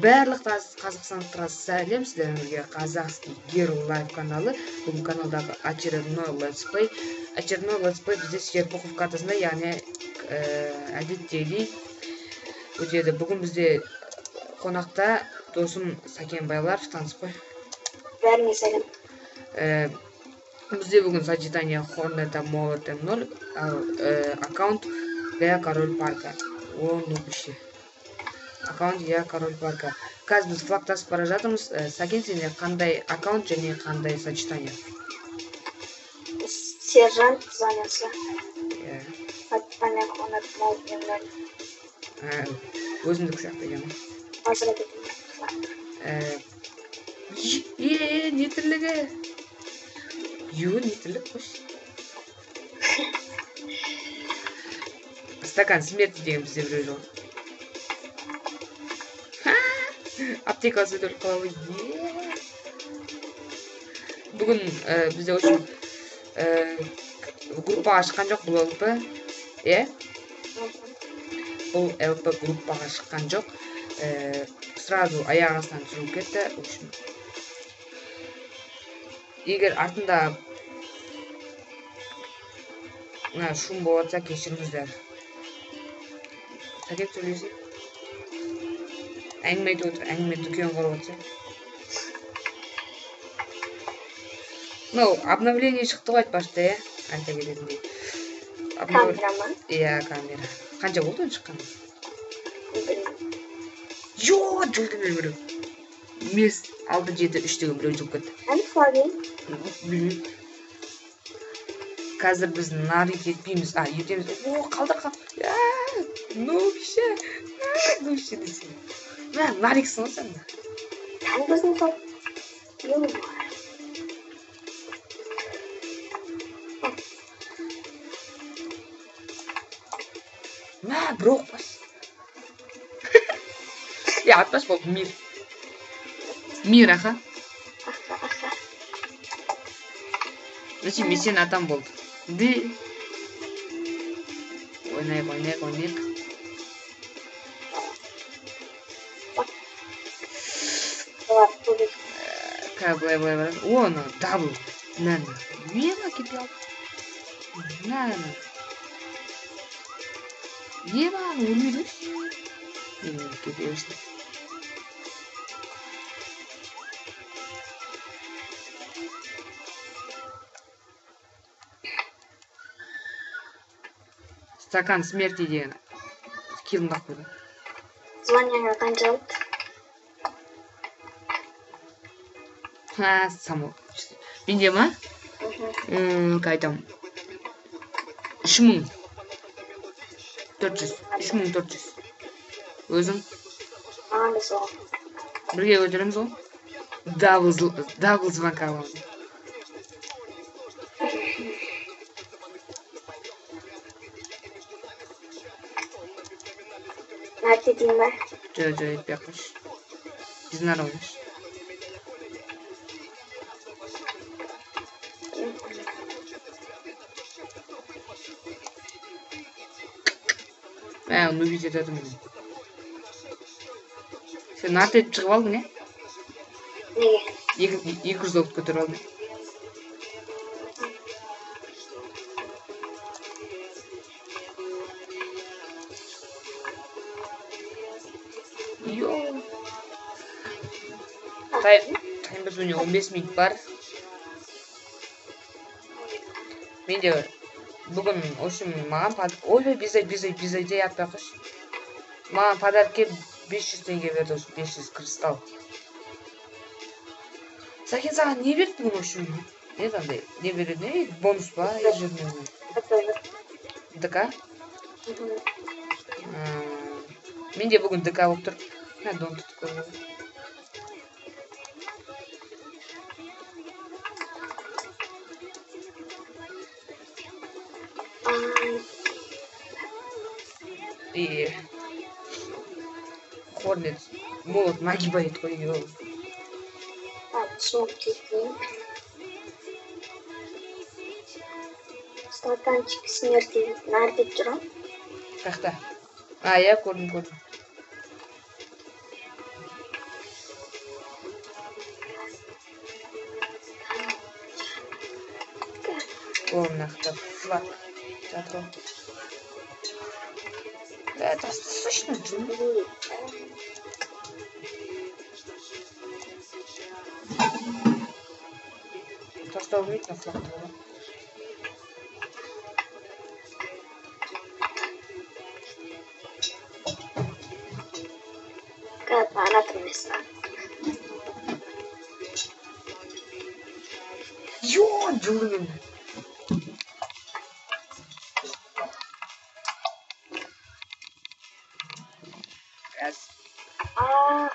Барлық қазақстандықтарға сәлем, сіздерге Казахский Герл Лайв каналы. Бүгін каналдағы очередной летсплей. Очередной летсплей бізде Серпухов картасында, яғни әдеттегідей өтеді. Бүгін бізде қонақта досым Сакен Байларов, таныс қой. Бәріңе сәлем. Бізде бүгін сочетание Хорнета Молот М0, аккаунт Я Король Парка. Он вообще. Аккаунт Я Король Парка. Қазір біз флагтасып бара жатырмыз. Сакен, сенде қандай аккаунт және қандай сочетание? Сержант звонился. Сочетание Хорнет Молот М0. Өзімдік сияқты екен. Азыра кетем. Не тірлігі? Не тірлік қош. Стакан смерти деген бізде біреу жоқ. Аптекасы өтіп қалауы. Бүгін бізде очень группаға шыққан жоқ бұл ЛП. Бұл ЛП группаға шыққан жоқ. Сразу аяқ астынан түсіріліп кетті. Егер артында шум болатса кешіріңіздер. Сәкет сөйлесін. Әңгіме айтып отыр, әңгіме дүкен құрып отыр. Обновление шықты ғой айтпашты, айта кететіндей. Камера ма? Камера. Қанша болды оны шыққан? Жылдың біреу. Мес 6-7-3 деген біреу жылып кетті. Әні флаген? Білмеймін. Қазір біз нарик етпейміз. Етеміз. Қалдыр. Вообще десең. Нариксың ғой сен. Тән көзін сол. Бір оқпас. Атпас болды, мир. Мир, аха. Значит, мен сен атам болды. Ойнайық. Былай. Оны, дабыл. Мега кипел. Ева, өлмейді. Кетебізді. Стакан смерти деген скиллін қақпайды. Звонияңа қанша алды? Самол. Менде ма? Қайтам. 3400. Өзің? Маған да сол. Бірге өтіреміз ғой? Дабл звонка аламыз. Нәрсе дейін бе? Жоқ, етпей қош. Біздің ойнаш. Оны үйде жатырмын. Сен арт етіп шығып алдың, Неге? 200 доллар көтеріп алдың. Таймыз өне 15 минут бар. Менде бүгін, маған безай атпай қош. Маған подаркке 500 теңге берді, 500 кристалл. Сакен, саған не берді бүгін? Не береді? Бонус па? ДК? Менде бүгін ДК болып тұр. Дон тұтып көрді. Хорнет молот нагибает қой. Түсініп кетейін. Стаканчик смерти нәрдеп жүрім. Қақта? Я көрдім. орнахта флаг жатыр. Это точно жул. Тастау керек на флаг. Как она принесла? Ё, жулген. А,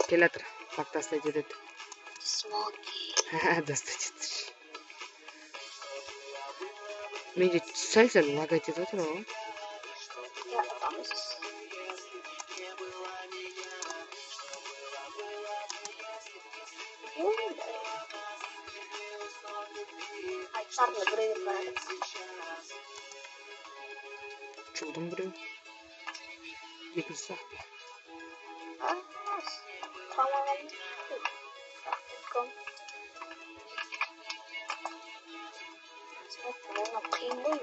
Келатыр. Флаг тастай жетет. смоки. Тастай жетет. Менде сәл лаг айтып жатыр ғой. Я атамыз. Айтсарны біреу бар. Жолдың біреу. Екінші сақ. Tamam. Қиын ғой.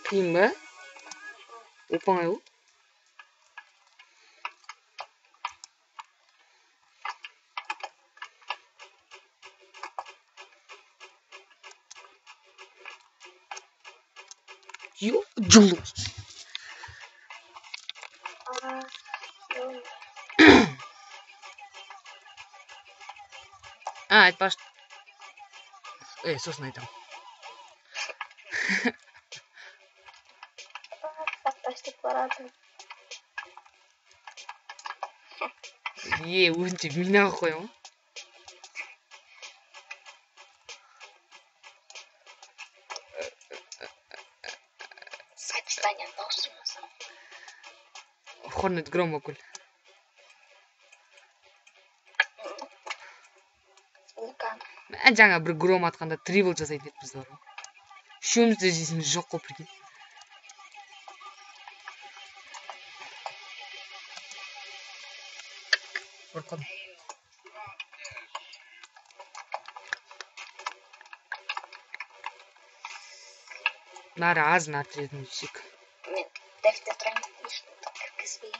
Қиын ба? Оп-оңай ғой. Ё, жулу. Айтпаш. Сосын айтам. Фантастик барады. Өзінше минаға қоям. Сочетание дауысымыз. Хорнет громокул. Жаңа бір гром атқанда трибл жасайтын еді біз бар. Үшеуміз де жесіміз жоқ қой прикинь. Қорқам. Нары аз натрезін жесек. Мен дәфтер тұрайын ешкімді кіргізбей.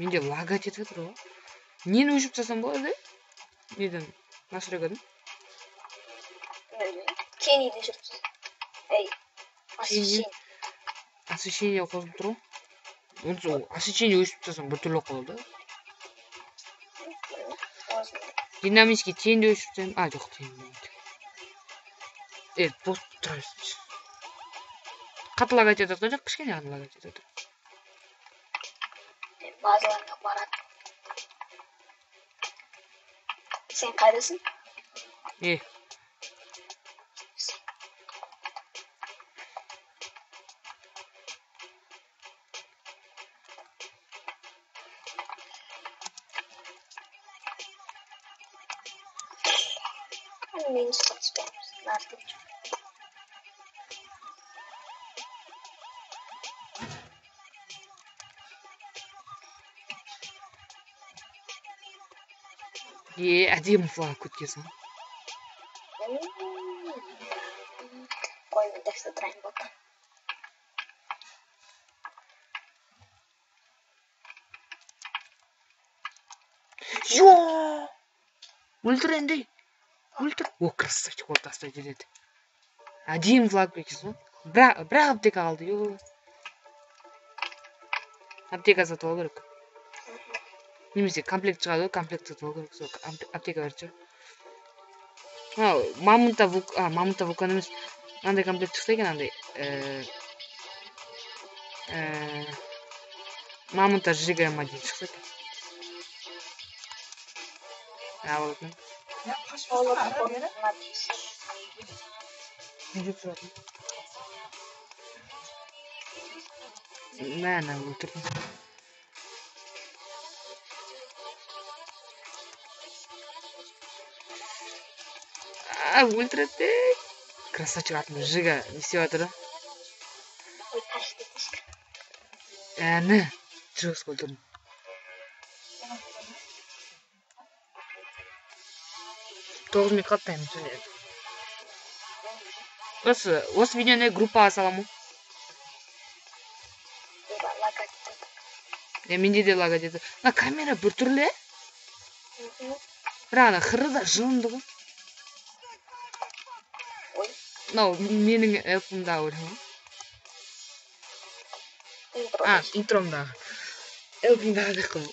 Менде лаг айтып жатыр ғой. Нені өшіп тастасам болады? Неден? Настройкадан? Кенийде жүріпсіз. Эй, освещение. Освещение қосылып тұр ғой. Онысы освещение өшіп тастасам бір түрлі қалады. Динамический теңде өшіп тастасам. Жоқ, теңде. Бос тұра берсінші. Қатты лаг айтып жатыр жоқ, кішкене ғана лаг айтып жатыр. Базаларға барады. Сен қайдасың? Мен сұқып түспейміз. Нарты жүр. Әдемі флаг көткесің. Қой, мен дәфті тұрайын болды. Ё! Өлтір енді. Өлтір. О, красавчик, ол тастай жетеді. Әдемі флаг көткесің. Бірақ аптека қалды. Аптека сатып алу керек. Немесе комплект шығады, комплект сатып алу керек. Аптека беріп жүр. Мамонта вулкан емес. Андай комплект шықса екен, андай. Мамонта сжигаем один шықса екен. Алатын. Мәні өлтірдім. Өлтірді. Красавчик атын жига не істеп жатыр. Ой, қашты кешкі. Әні. Жығыз өлтірдім. 9 минут қалды таймер. Осы видеоны группаға саламын. Менде де лага деді. Камера бір түрлі. Бірақ қыры да жылынды ғой. Менің элпімда ойлаймын. Интромда. Элпімда дықым.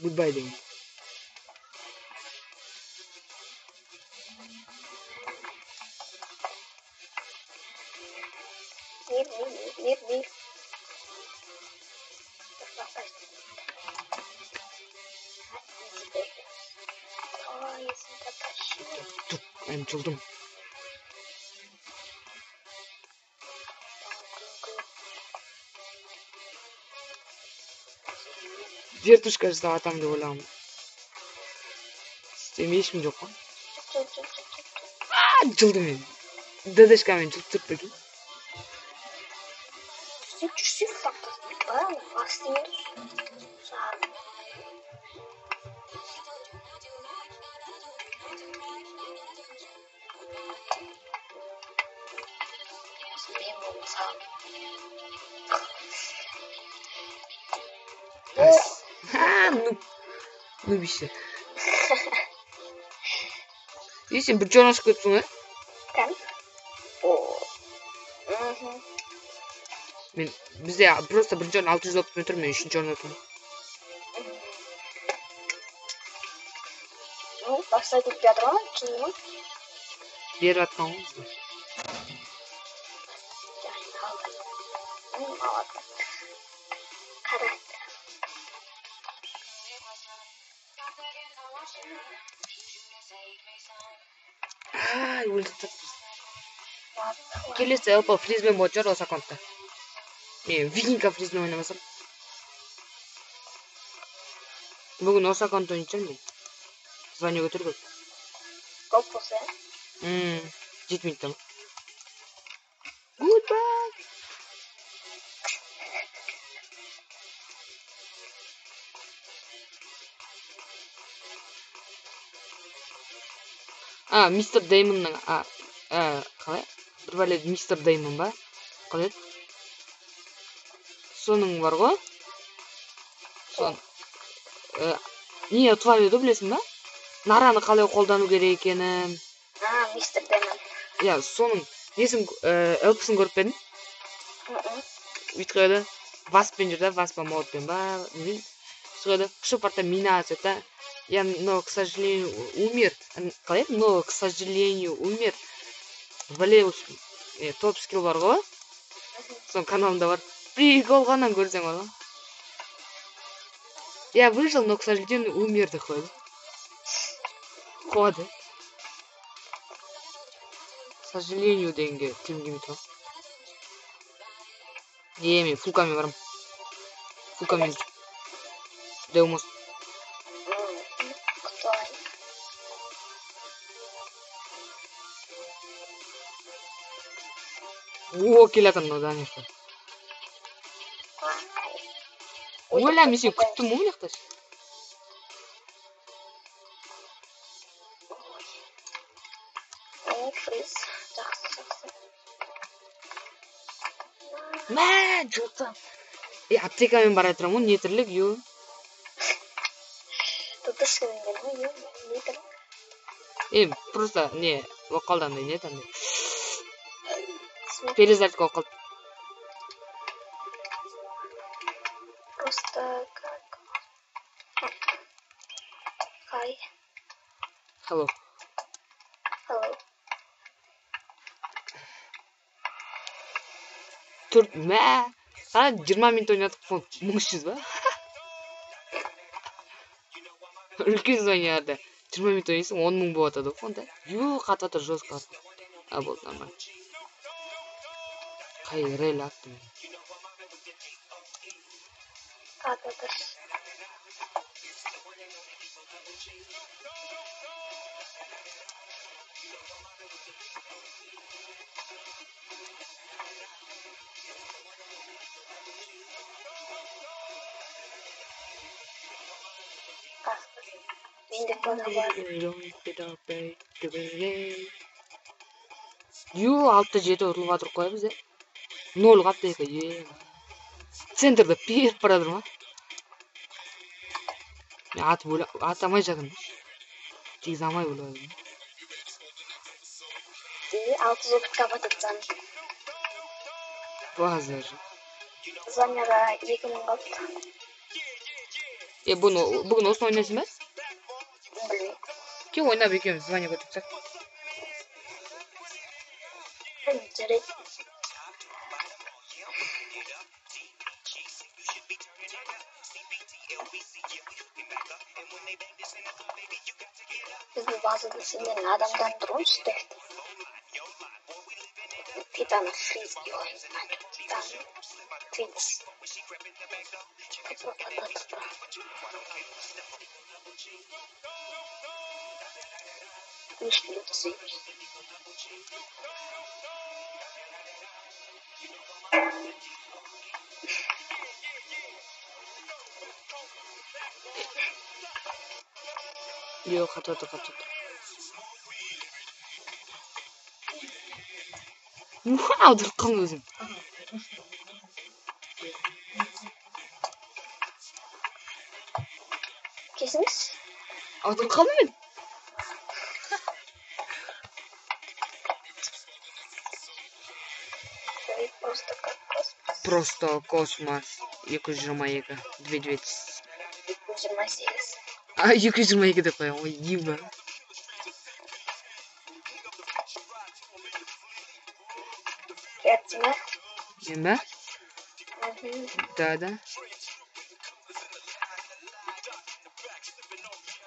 Goodbye деген. Не. Мен жылдым. Вертушка жасап атам деп ойлағанмын. Істеме ешкім жоқ қой. Жылдым мен. ДДшкамен жылып тұрып бекем. Жүрсе фактор астымен Ну биш. Сен бір жон ашып кетсің, ә? Кәм? Бізде просто бір жон 660 метр, мен 3-ші жон отырмын. Бастайды беріп ма? Кейін ма? Беріп атқан ғой. Қарайды. Өлді тұттыз. Келесі элпа фризбен болады жар осы аккаунтта. Мен викинга фризбен ойнамасам. Бүгін осы аккаунтта ойнайын мен. Звоню көтеріп. Көп болса? 7 минуттан. Goodbye. Мистер Деймонның, қалай? Бір бәледі мистер Деймон ба? Қалай? Соның бар ғой? Не ұтып еді білесің ба? Нараны қалай қолдану керек екенін. Мистер Деймон. Я, соның несін элпісін көріп бедің? Өйтіп қойды. Васпен жүрді, васпа молотпен ба? Сөйді, күші парта мина сөйді. Но, к сожалению, умер. Қалай? Но, к сожалению, умер. Вале, топ скилл бар ғой? Сон каналымда бар. Прикол ғанан көрсең бар ғой? Я выжил, но, к сожалению, умер деп қойды. Қуады. К сожалению, дегенге тілім келмей тұр. Мен фулкамен барым. Фулкамен. Деумос. Келетін одан ешқой. Ойла, мен сен күттім ол яқташ. Фриз. Жақсы. Жылтам. Аптекамен бара тұрам ғой, не тірлік, ю. Тұтышымен келдің, не тірлік? Просто, не, оқалдандай, не тәнде. Перезартқа оқалды. Просто как? Hi. Hello. Hello. Қара 20 минут ойнадық фонд 1300 ба? Үлкен звонияда 20 минут ойнайсың 10 мың болып атады фонда. Қатып атыр жестко. Болды, нормально. Қай рейл аттым. Қатып атыр. Менде бана бар. Ю, 6-7 ұрылып атыр қой бізде. 0 қапты екен. Центрда періп барадыр ма? Мен атамай жатырмын. Тегіз амай ойладым. 600 опыт капат етсам. Базар. Званияға 2000 қалыпты. Бүгін осыны ойнайсың ба? Білмеймін. Ке ойнап екеуміз званияға тұрсақ. Жарайды. Біздің базада сенден адамдан тұрғын үстефті. Титана фриз. Ой, Титан твинс. Мишки люди сейвер. Yok, қатады. Аударып қалың өзім. Кесіңіз? Аударып қалың мен. Просто космос. 222. 228. 228. А, 222 деп қоям. Ой, еба. Кертиме? Мен ба? Да.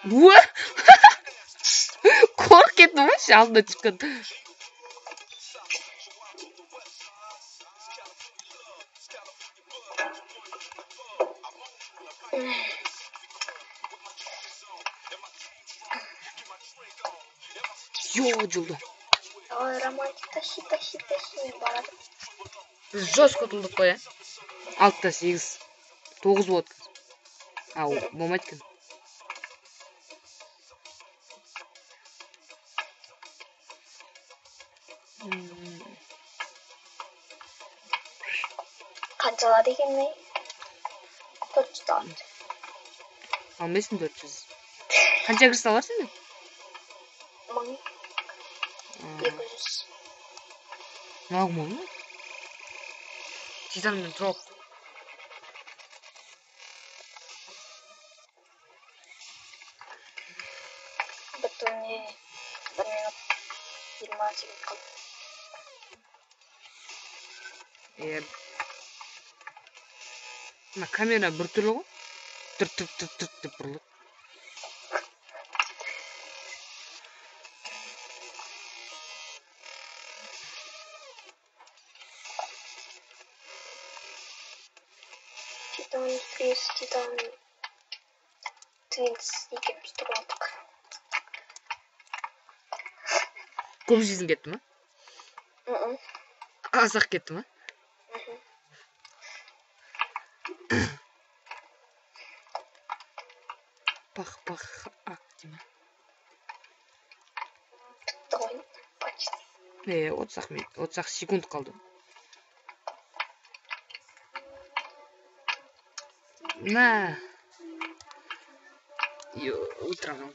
Уа! Қорқ кеттім ба? Алдына шыққан. Жылды. Ой, романтик, тащи, барады. Біз жестко тұлдық қой, ә? 6-8. 9 болады. Ау, болмайды екен. Қаншалады екен мей? 400 алады. Алмайсың 400. Қанша кіріс аларсың мен? 1200. Нағым олма? Титанмен тұрап. Бітуіне 1 минут 20 секунд қалды. Мына камера бір түрлі ғой? Түр деп бұрылып. Титан фриз, Титан твинс екеуміз тұрып алдық. Көп жизнь кетті ма? Азақ кетті ма? Пах, деме. Бітті ғой, почти. 30 секунд қалды. На. Ультрамын.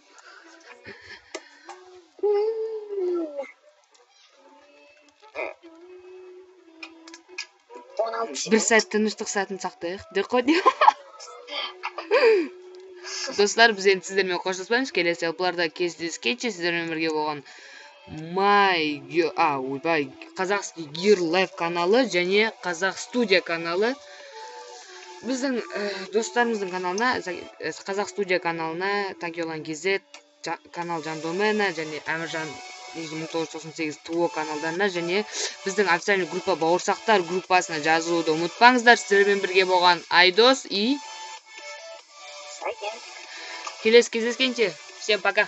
16 секунд. Bir saat тыныштық сәтін сақтайық. Деп қойды. Достар, біз енді сіздермен қоштаспаймыз. Келесі алпыларда кездескенше сіздермен бірге болған Казахский Gear Live каналы және Қазақ Студия каналы. Біздің достарымыздың каналына, Қазақ Студия каналына Такиолан KZ, канал Жандомена және Әміржан 1998 ТУО каналдарына және біздің официальный группа Бауырсақтар группасына жазылуды ұмытпаңыздар. Сіздермен бірге болған Айдос и Сәкен. келесі кездескенше. Всем пока.